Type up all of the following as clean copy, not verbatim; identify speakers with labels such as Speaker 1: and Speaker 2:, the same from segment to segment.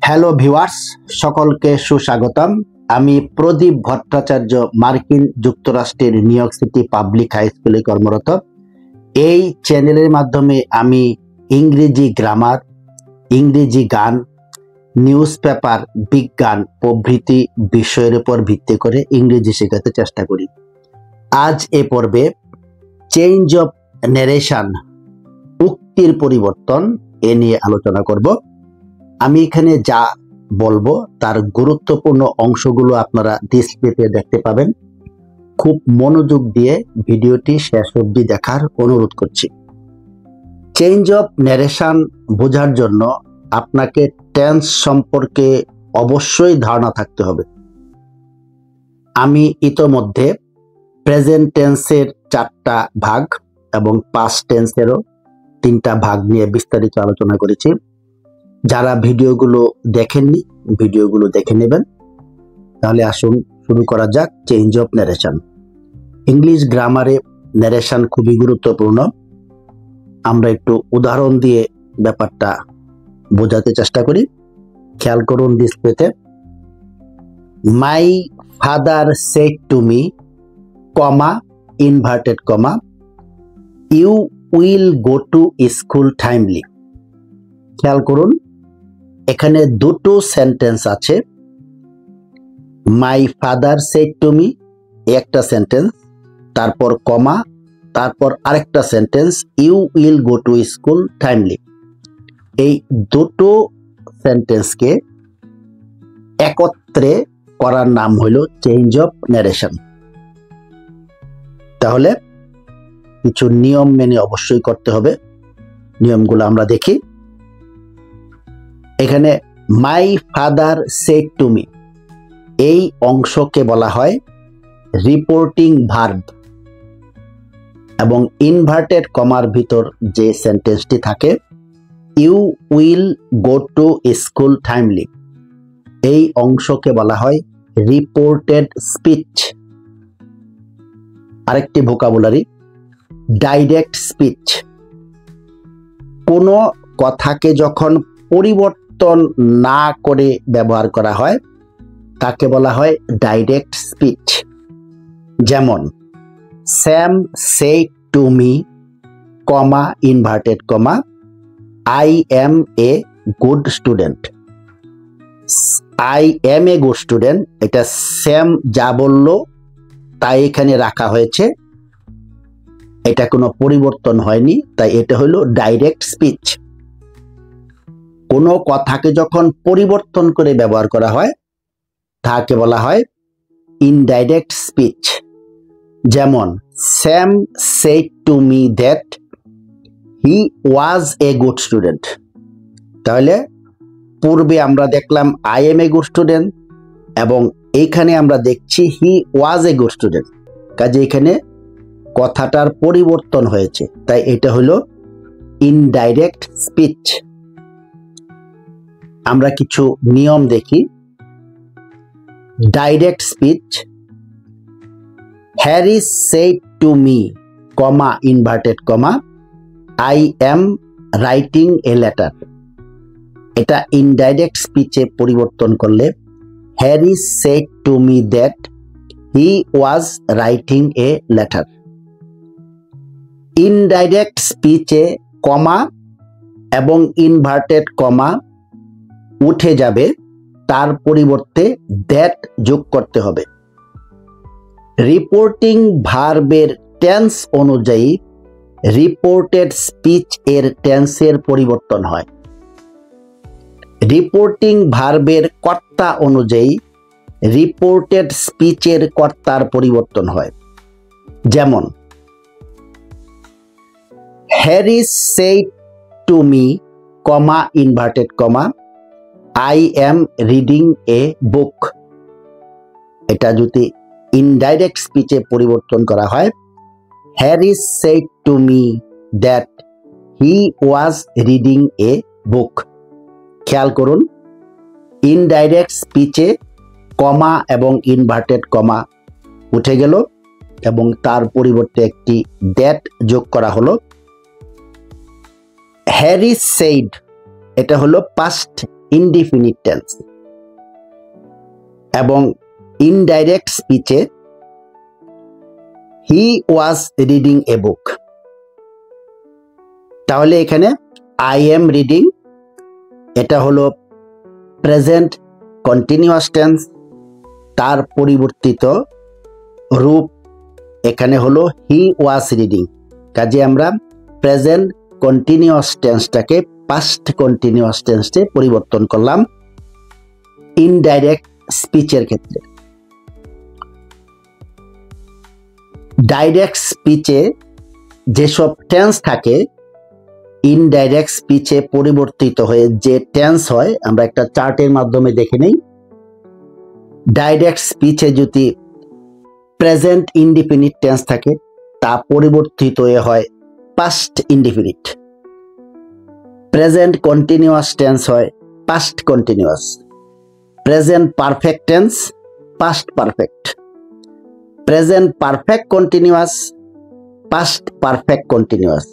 Speaker 1: Hello viewers, সকলকে সুস্বাগতম। আমি প্রদীপ ভট্টাচার্য, মার্কিন যুক্তরাষ্ট্রের New York City public high স্কুলে কর্মরত। এই চ্যানেলের মাধ্যমে আমি ইংরেজি গ্রামার, ইংরেজি গান, নিউজ পেপার, বিজ্ঞান প্রভৃতি বিষয়ের উপর ভিত্তি করে ইংরেজি শেখাতে চেষ্টা করি। আজ এ পর্বে চেঞ্জ অফ ন্যারেশন, উক্তির পরিবর্তন, এ নিয়ে আলোচনা করব। আমি এখানে যা বলবো তার গুরুত্বপূর্ণ অংশগুলো আপনারা ডিসপ্লেতে দেখতে পাবেন। খুব মনোযোগ দিয়ে ভিডিওটি শেষ অবধি দেখার অনুরোধ করছি। চেঞ্জ অফ ন্যারেশন বোঝার জন্য আপনাকে টেন্স সম্পর্কে অবশ্যই ধারণা থাকতে হবে। আমি ইতোমধ্যে প্রেজেন্ট টেন্সের 4টা ভাগ এবং পাস্ট টেন্সেরও 3টা ভাগ নিয়ে বিস্তারিত আলোচনা করেছি। যারা ভিডিওগুলো দেখেননি, ভিডিওগুলো দেখে নেবেন। তাহলে আসুন শুরু করা যাক। Change of narration. ইংলিশ গ্রামারে ন্যারেশন খুবই গুরুত্বপূর্ণ। আমরা একটু উদাহরণ দিয়ে ব্যাপারটা বোঝাতে চেষ্টা করি। খেয়াল করুন ডিসপ্লেতে। My father said to me, comma, inverted comma, you will go to school timely. খেয়াল করুন, এখানে দুটো সেন্টেন্স আছে। My father said to me একটা সেন্টেন্স, তারপর কমা, তারপর আরেকটা sentence, you will go to school timely. এই দুটো সেন্টেন্সকে একত্রে করার নাম হইল চেঞ্জ অফ ন্যারেশন। তাহলে কিছু নিয়ম মেনে অবশ্যই করতে হবে। নিয়মগুলো আমরা দেখি। এখানে মাই ফাদার সেড টু মি, এই অংশকে বলা হয় রিপোর্টিং ভার্ব, এবং ইনভার্টেড কমার ভিতর যে সেন্টেন্সটি থাকে you will go to school timely, এই অংশকে বলা হয় রিপোর্টেড স্পিচ। আরেকটি ভোকাবুলারি, ডাইরেক্ট স্পিচ। কোনো কথাকে যখন পরিবর্তন না করে ব্যবহার করা হয় তাকে বলা হয় ডাইরেক্ট স্পিচ। যেমন Sam shed to me, comma, inverted comma, I M a good student. I M a good student, এটা স্যাম যা বলল তাই এখানে রাখা হয়েছে, এটা কোনো পরিবর্তন হয়নি, তাই এটা হলো ডাইরেক্ট স্পিচ। কোনো কথাকে যখন পরিবর্তন করে ব্যবহার করা হয় তাকে বলা হয় ইনডাইরেক্ট স্পিচ। যেমন Sam shed to me that he was a good student. তাহলে পূর্বে আমরা দেখলাম I M a good student, এবং এইখানে আমরা দেখছি হি ওয়াজ এ গুড স্টুডেন্ট। কাজে এখানে কথাটার পরিবর্তন হয়েছে, তাই এটা হলো ইনডাইরেক্ট স্পিচ। আমরা কিছু নিয়ম দেখি। Direct speech, Harry said to me, comma, inverted comma, I am writing a letter. এটা ইনডাইরেক্ট স্পিচে পরিবর্তন করলে Harry said to me that he was writing a letter. Indirect স্পিচে কমা এবং ইনভার্টেড কমা উঠে যাবে, তার পরিবর্তে দ্যাট যোগ করতে হবে। রিপোর্টিং ভার্বের টেন্স অনুযায়ী রিপোর্টেড স্পিচ এর টেন্সের পরিবর্তন হয়। রিপোর্টিং ভার্বের কর্তা অনুযায়ী রিপোর্টেড স্পিচের কর্তার পরিবর্তন হয়। যেমন Harry said to me, comma, inverted comma, I am reading a book. এটা যদি ইনডাইরেক্ট স্পিচে পরিবর্তন করা হয়, Harry said to me that he was reading a book. খেয়াল করুন, ইনডাইরেক্ট স্পিচে কমা এবং ইনভার্টেড কমা উঠে গেল এবং তার পরিবর্তে একটি দ্যাট যোগ করা হলো। হ্যারি সেড, এটা হলো পাস্ট ইনডিফিনিট টেন্স। এবং indirect স্পিচে he was reading a বুক। তাহলে এখানে আই এম রিডিং, এটা হলো প্রেজেন্ট কন্টিনিউয়াস টেন্স, তার পরিবর্তিত রূপ এখানে হলো হি ওয়াজ রিডিং। কাজে আমরা প্রেজেন্ট কন্টিনিউয়াস টেন্সটাকে পাস্ট কন্টিনিউয়াস টেন্সে পরিবর্তন করলাম ইনডাইরেক্ট স্পিচের ক্ষেত্রে। ডাইরেক্ট স্পিচে যেসব টেন্স থাকে, ইনডাইরেক্ট স্পিচে পরিবর্তিত হয়ে যে টেন্স হয় আমরা একটা চার্টের মাধ্যমে দেখে নেই। ডাইরেক্ট স্পিচে যদি প্রেজেন্ট ইনডিফিনিট টেন্স থাকে তা পরিবর্তিত হয়ে হয় past indefinite. Present continuous tense হয় past continuous. Present perfect tense past perfect. Present perfect continuous past perfect continuous.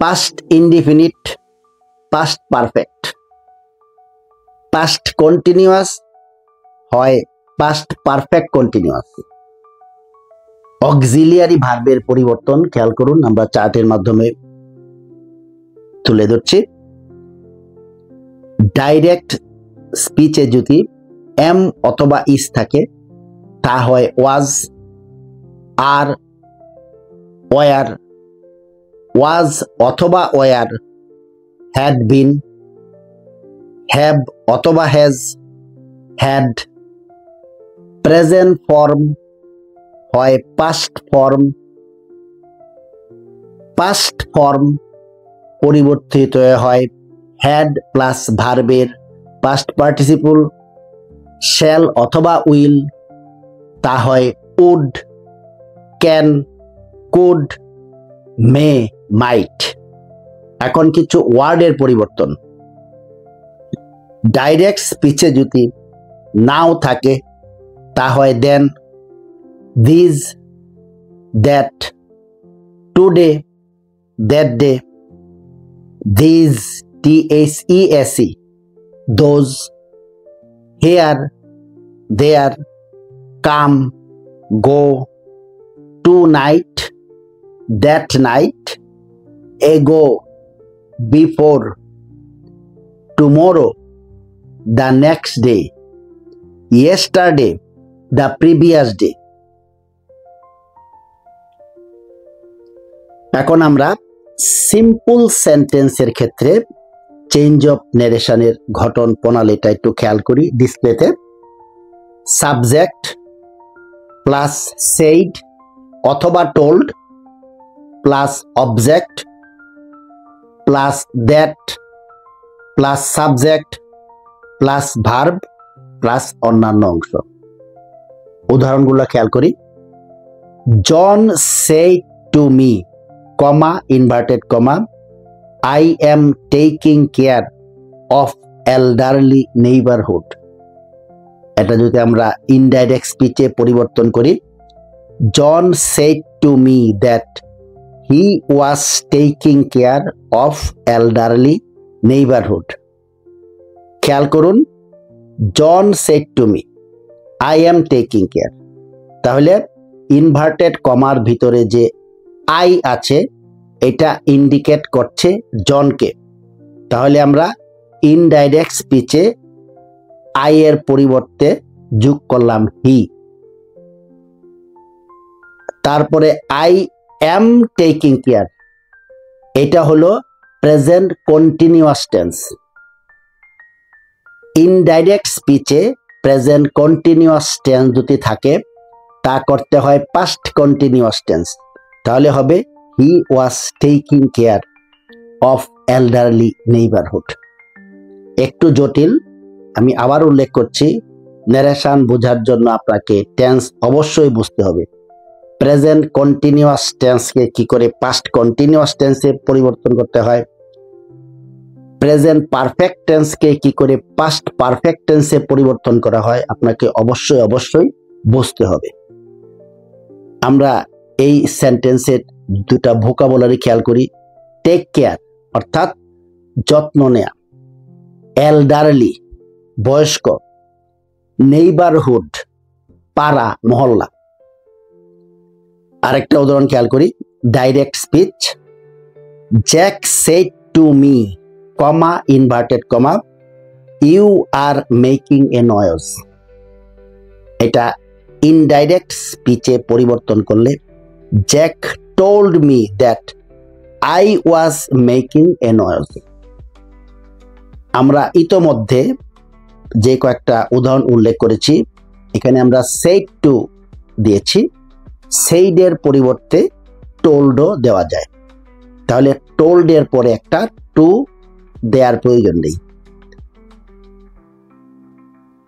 Speaker 1: Past indefinite past perfect. Past continuous হয় পাস্ট পারফেক্ট কন্টিনিউয়াস। অক্সিলিয়ারি ভার্বের পরিবর্তন খেয়াল করুন, আমরা চার্টের মাধ্যমে তুলে ধরছি। ডাইরেক্ট স্পিচে যদি এম অথবা ইস থাকে তা হয় ওয়াজ, আর, ওয়ার। ওয়াজ অথবা ওয়ার হ্যাড বিন, হ্যাভ অথবা হ্যাজ হ্যাড। প্রেজেন্ট ফর্ম হয় পাস্ট ফর্ম। পাস্ট ফর্ম পরিবর্তিত হয় হ্যাড প্লাস ভার্বের পাস্ট পার্টিসিপল শ্যাল অথবা উইল, তা হয় উড, ক্যান, কুড, মে, মাইট। এখন কিছু ওয়ার্ডের পরিবর্তন। ডাইরেক্ট স্পিচে যদি নাও থাকে তা হয় then, this, that, today, that day, this, THESE, those, here, there, come, go, tonight, that night, ago, before, tomorrow, the next day, yesterday, the previous day. এখন আমরা সিম্পল সেন্টেন্সের ক্ষেত্রে চেঞ্জ অফ ন্যারেশনের ঘটন প্রণালীটা একটু খেয়াল করি। ডিসপ্লেতে সাবজেক্ট প্লাস সেইড অথবা told plus object plus that plus subject plus verb plus অন্যান্য অংশ। উদাহরণগুলো খেয়াল করি। John said to me, comma, inverted comma, I am taking care of elderly neighborhood। এটা যদি আমরা ইনডাইরেক্ট স্পিচে পরিবর্তন করি, John said to me that he was taking care of elderly neighbourhood. খেয়াল করুন, John said to me, I am taking care. তাহলে inverted কমার ভিতরে যে আই আছে এটা ইন্ডিকেট করছে জনকে। তাহলে আমরা ইনডাইরেক্ট স্পিচে আই এর পরিবর্তে যোগ করলাম হি। তারপরে আই এম টেকিং কেয়ার, এটা হলো প্রেজেন্ট কন্টিনিউয়াস টেন্স। ইনডাইরেক্ট স্পিচে প্রেজেন্ট কন্টিনিউয়াস টেন্স যদি থাকে তা করতে হয় পাস্ট কন্টিনিউয়াস টেন্স। তাহলে হবে he was taking care of elderly neighbourhood. একটু জটিল, আমি আবার উল্লেখ করছি, ন্যারেশন বোঝার জন্য আপনাকে টেন্স অবশ্যই বুঝতে হবে। প্রেজেন্ট কন্টিনিউয়াস টেন্সকে কি করে পাস্ট কন্টিনিউয়াস টেন্সে পরিবর্তন করতে হয়, প্রেজেন্ট পারফেক্ট টেন্সকে কি করে পাস্ট পারফেক্ট টেন্সে পরিবর্তন করা হয়, আপনাকে অবশ্যই বুঝতে হবে। আমরা এই সেন্টেন্সের দুটা ভোকাবুলারি খেয়াল করি। টেক কেয়ার অর্থাৎ যত্ন নেয়া, এলডারলি বয়স্ক, নেইবারহুড পাড়া মহল্লা। আরেকটা উদাহরণ খেয়াল করি, direct speech, Jack said to me comma inverted comma you are making a noise. এটা ইনডাইরেক্ট স্পিচে পরিবর্তন করলে Jack told me that I was making a noise. আমরা ইতোমধ্যে যে কয়েকটা উদাহরণ উল্লেখ করেছি, এখানে আমরা সেড টু দিয়েছি, সেইডের পরিবর্তে টোল্ডও দেওয়া যায়। তাহলে টোল্ডের পরে একটা টু দেওয়ার প্রয়োজন নেই।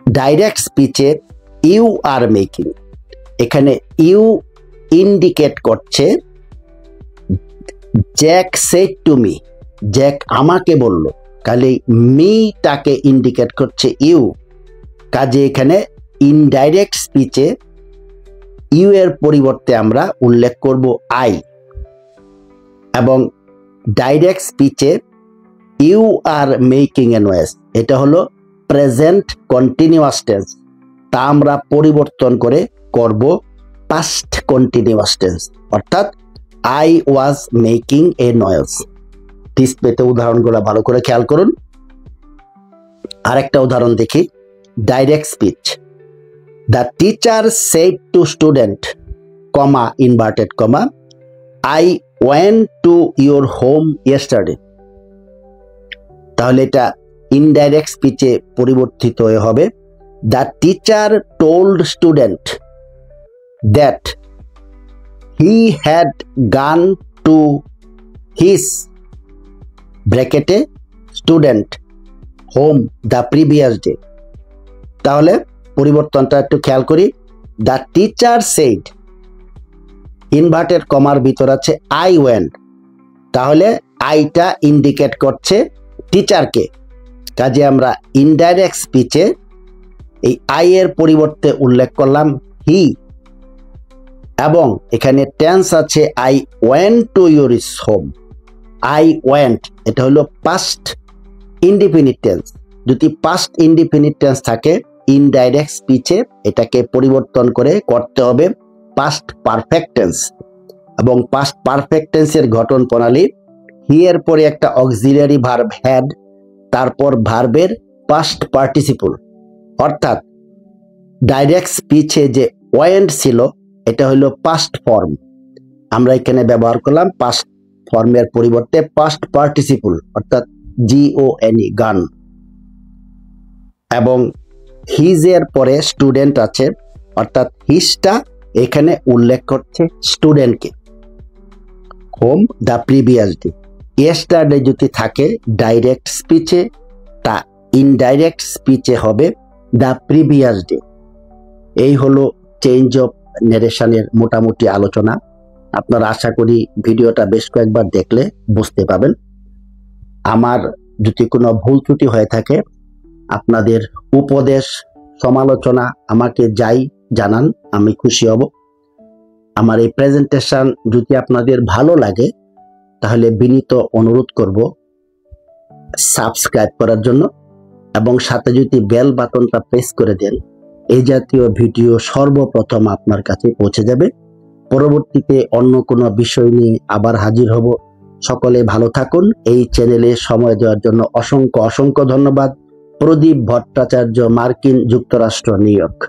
Speaker 1: ডাইরেক্ট স্পিচে ইউ আর মেকিং, এখানে ইউ ইন্ডিকেট করছে Jack said to me, Jack আমাকে বলল, কাজে মিটাকে ইন্ডিকেট করছে ইউ, কাজে এখানে ইনডাইরেক্ট স্পিচে ইউ এর পরিবর্তে আমরা উল্লেখ করব আই, এবং ডাইরেক্ট স্পিচে you are making a noise, এটা হলো প্রেজেন্ট কন্টিনিউয়াস টেন্স, তা আমরা পরিবর্তন করে করব পাস্ট কন্টিনিউয়াস টেন্স, অর্থাৎ I was making a noise. ডিসপ্লেতে উদাহরণগুলো ভালো করে খেয়াল করুন। আরেকটা উদাহরণ দেখি, direct speech, the teacher said to student comma inverted comma I went to your home yesterday. তাহলে এটা ইনডাইরেক্ট স্পিচে পরিবর্তিত হয়ে হবে the teacher told student that he had gone to his ব্র্যাকেটে student home the previous day. তাহলে পরিবর্তনটা একটু খেয়াল করি, দ্য টিচার সেইড ইনভার্টেড কমার ভিতর আছে আই ওয়েন্ট, তাহলে আইটা ইন্ডিকেট করছে টিচারকে, কাজে আমরা ইনডাইরেক্ট স্পিচে এই আই এর পরিবর্তে উল্লেখ করলাম হি, এবং এখানে টেন্স আছে I went to your home, I went এটা হলো পাস্ট ইনডিফিনিট টেন্স, যদি পাস্ট ইনডিফিনিট টেন্স থাকে ইনডাইরেক্ট স্পিচে এটাকে পরিবর্তন করে করতে হবে পাস্ট পারফেক্ট টেন্স, এবং পাস্ট পারফেক্ট টেন্সের গঠন প্রণালী হি এর পরে একটা অক্সিলিয়ারি ভার্ব হ্যাড, তারপর ভার্বের পাস্ট পার্টিসিপল, অর্থাৎ ডাইরেক্ট স্পিচে যে ওয়েন্ট ছিল এটা হলো পাস্ট ফর্ম, আমরা এখানে ব্যবহার করলাম পাস্ট ফর্মের পরিবর্তে পাস্ট পার্টিসিপল, অর্থাৎ GONE গান, এবং হিজ এর পরে স্টুডেন্ট আছে, অর্থাৎ হিজটা এখানে উল্লেখ করছে স্টুডেন্টকে, home the previous day. Yesterday যদি থাকে ডাইরেক্ট স্পিচে, তা ইনডাইরেক্ট স্পিচে হবে দ্য প্রিভিয়াস ডে। এই হলো চেঞ্জ অফ নারেশনের মোটামুটি আলোচনা। আপনারা আশা করি ভিডিওটা বেশ কয়েকবার দেখলে বুঝতে পাবেন। আমার যদি কোনো ভুল ত্রুটি হয়ে থাকে, আপনাদের উপদেশ সমালোচনা আমাকে যাই জানান, আমি খুশি হব। আমার এই প্রেজেন্টেশন যদি আপনাদের ভালো লাগে তাহলে বিনীত অনুরোধ করব সাবস্ক্রাইব করার জন্য, এবং সাথে যদি বেল বাটনটা প্রেস করে দেন, এই জাতীয় ভিডিও সর্বপ্রথম আপনার কাছে পৌঁছে যাবে। পরবর্তীতে অন্য কোনো বিষয় নিয়ে আবার হাজির হব। সকলে ভালো থাকুন। এই চ্যানেলে সময় দেওয়ার জন্য অসংখ্য অসংখ্য ধন্যবাদ। প্রদীপ ভট্টাচার্য, মার্কিন যুক্তরাষ্ট্র, নিউ ইয়র্ক।